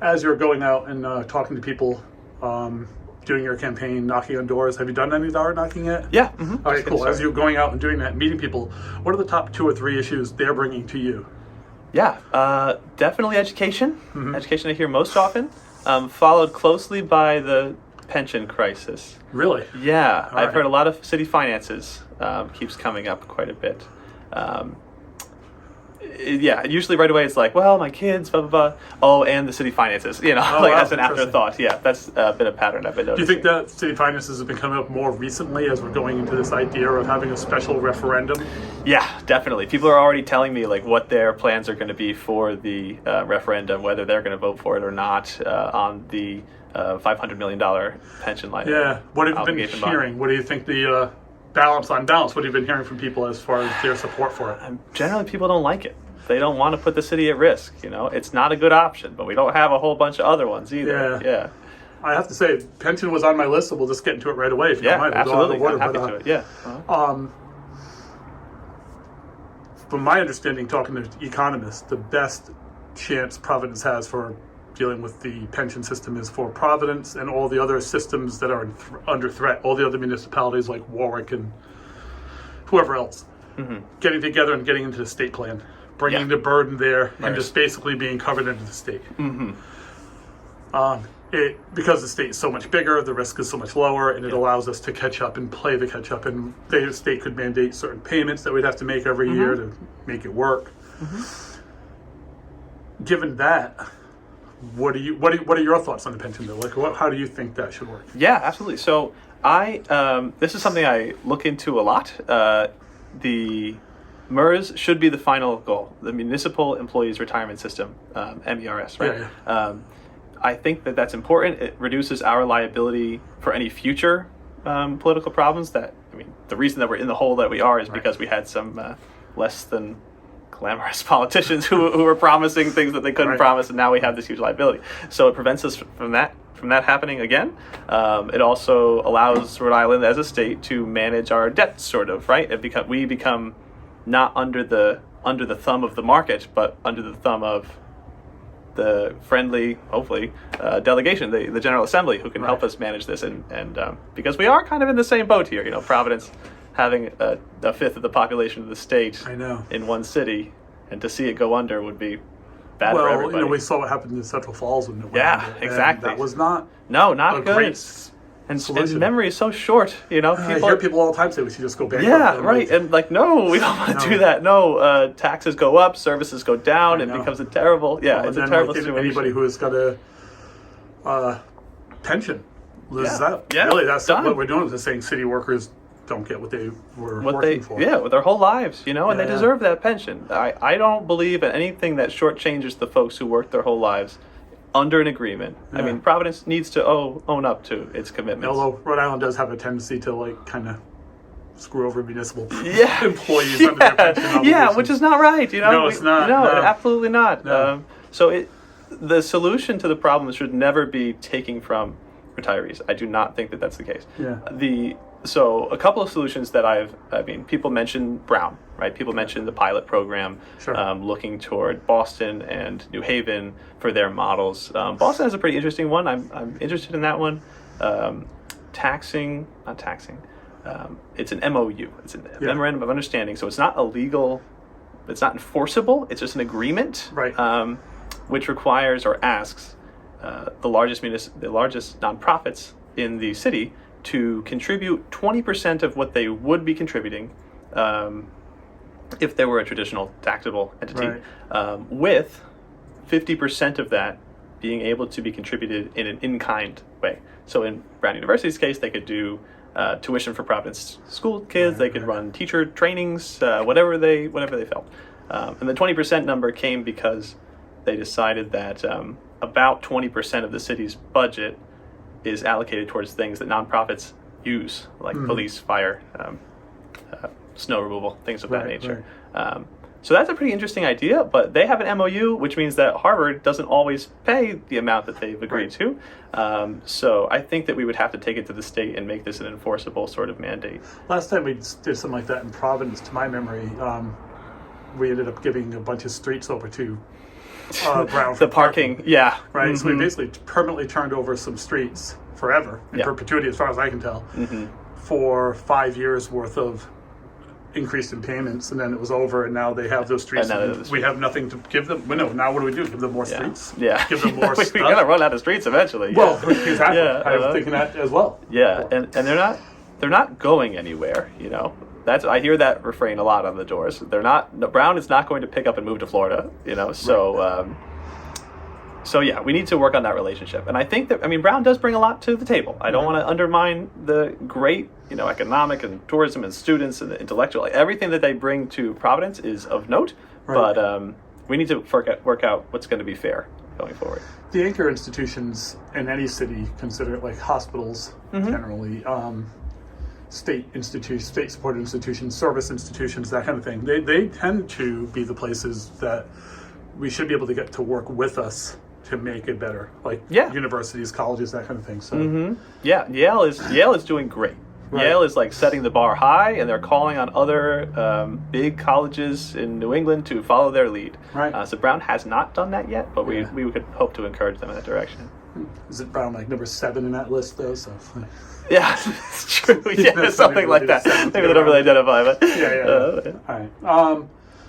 As you're going out and talking to people, doing your campaign, knocking on doors, have you done any door knocking yet? Yeah. Mm-hmm. All right, cool. As you're going out and doing that, meeting people, what are the top 2 or 3 issues they're bringing to you? Yeah, definitely education. Mm-hmm. Education I hear most often, followed closely by the pension crisis. Really? Yeah, I've heard a lot of city finances keeps coming up quite a bit. Usually right away it's like, well, my kids, blah, blah, blah. Oh, and the city finances, as an afterthought. Yeah, that's been a pattern I've been noticing. Do you think that city finances have been coming up more recently as we're going into this idea of having a special referendum? Yeah, definitely. People are already telling me like what their plans are going to be for the referendum, whether they're going to vote for it or not on the $500 million pension line. Yeah, what have you been hearing? What do you think the balance on balance? What have you been hearing from people as far as their support for it? Generally, people don't like it. They don't want to put the city at risk. It's not a good option, but we don't have a whole bunch of other ones either. Yeah. I have to say, pension was on my list, so we'll just get into it right away. If you don't mind. Absolutely. I'm happy to it. Yeah. From my understanding, talking to economists, the best chance Providence has for dealing with the pension system is for Providence and all the other systems that are under threat, all the other municipalities like Warwick and whoever else, getting together and getting into the state plan, bringing the burden there, and just basically being covered into the state. Because the state is so much bigger, the risk is so much lower, and it allows us to catch up and play the catch up. And the state could mandate certain payments that we'd have to make every year to make it work. Given that, what are your thoughts on the pension bill? Like, how do you think that should work? Yeah, absolutely. So this is something I look into a lot. The MERS should be the final goal, the Municipal Employees Retirement System, MERS, right? Yeah. I think that that's important. It reduces our liability for any future political problems. The reason that we're in the hole that we are is because we had some less than glamorous politicians who were promising things that they couldn't promise, and now we have this huge liability. So it prevents us from that happening again. It also allows Rhode Island as a state to manage our debt, sort of, right? We become not under the thumb of the market, but under the thumb of the friendly, hopefully, delegation, the General Assembly, who can help us manage this. And because we are kind of in the same boat here, Providence having a fifth of the population of the state in one city, and to see it go under would be bad for everybody. We saw what happened in Central Falls when it went under, exactly. That was not good. Great and memory is so short, I hear people all the time say we should just go bankrupt. Yeah, right. And no, we don't want to do that. No, taxes go up, services go down. It becomes a terrible. Yeah, it's a terrible situation. Anybody who has got a pension loses out. Yeah, really, that's what we're doing. Is just saying city workers don't get what they were working for. Yeah, with their whole lives, and they deserve that pension. I don't believe in anything that shortchanges the folks who worked their whole lives under an agreement. Yeah. Providence needs to own up to its commitments. Although Rhode Island does have a tendency to kind of screw over municipal employees under their pension obligations. Yeah, which is not right. No, it's not. No, absolutely not. No. The solution to the problem should never be taking from retirees. I do not think that that's the case. Yeah. So a couple of solutions that people mention Brown, right? People mention the pilot program, looking toward Boston and New Haven for their models. Boston has a pretty interesting one. I'm interested in that one. Not taxing. It's an MOU. It's a memorandum of understanding. So it's not illegal. It's not enforceable. It's just an agreement, right? Which requires or asks the largest nonprofits in the city to contribute 20% of what they would be contributing if they were a traditional taxable entity, with 50% of that being able to be contributed in an in-kind way. So in Brown University's case, they could do tuition for Providence school kids, they could run teacher trainings, whatever they felt. And the 20% number came because they decided that about 20% of the city's budget is allocated towards things that nonprofits use, like police, fire, snow removal, things of that nature. Right. So that's a pretty interesting idea, but they have an MOU, which means that Harvard doesn't always pay the amount that they've agreed to. So I think that we would have to take it to the state and make this an enforceable sort of mandate. Last time we did something like that in Providence, to my memory, we ended up giving a bunch of streets over to Brown The parking, yeah. right? So we basically permanently turned over some streets forever, in perpetuity, as far as I can tell, for 5 years worth of increase in payments, and then it was over, and now they have those streets. And we have nothing to give them. Well, no, now what do we do? Give them more streets? Yeah. Give them more stuff? We're going to run out of streets eventually. Well, exactly. Yeah, I was thinking that as well. Yeah, and they're not going anywhere, you know. I hear that refrain a lot on the doors. Brown is not going to pick up and move to Florida, you know. So so yeah, we need to work on that relationship. And I think that, I mean, Brown does bring a lot to the table. I don't want to undermine the great, you know, economic and tourism and students and the intellectual, everything that they bring to Providence is of note. Right. But we need to work out what's going to be fair going forward. The anchor institutions in any city, consider it like hospitals generally, state institutions, state-supported institutions, service institutions, that kind of thing. They tend to be the places that we should be able to get to work with us to make it better, like universities, colleges, that kind of thing. So yeah, Yale is doing great. Right. Yale is like setting the bar high, and they're calling on other big colleges in New England to follow their lead. Right. So Brown has not done that yet, but we could hope to encourage them in that direction. Is it Brown like number 7 in that list though? So. Yeah, it's true. Yeah, something like that. Maybe they don't really identify, but yeah. All right.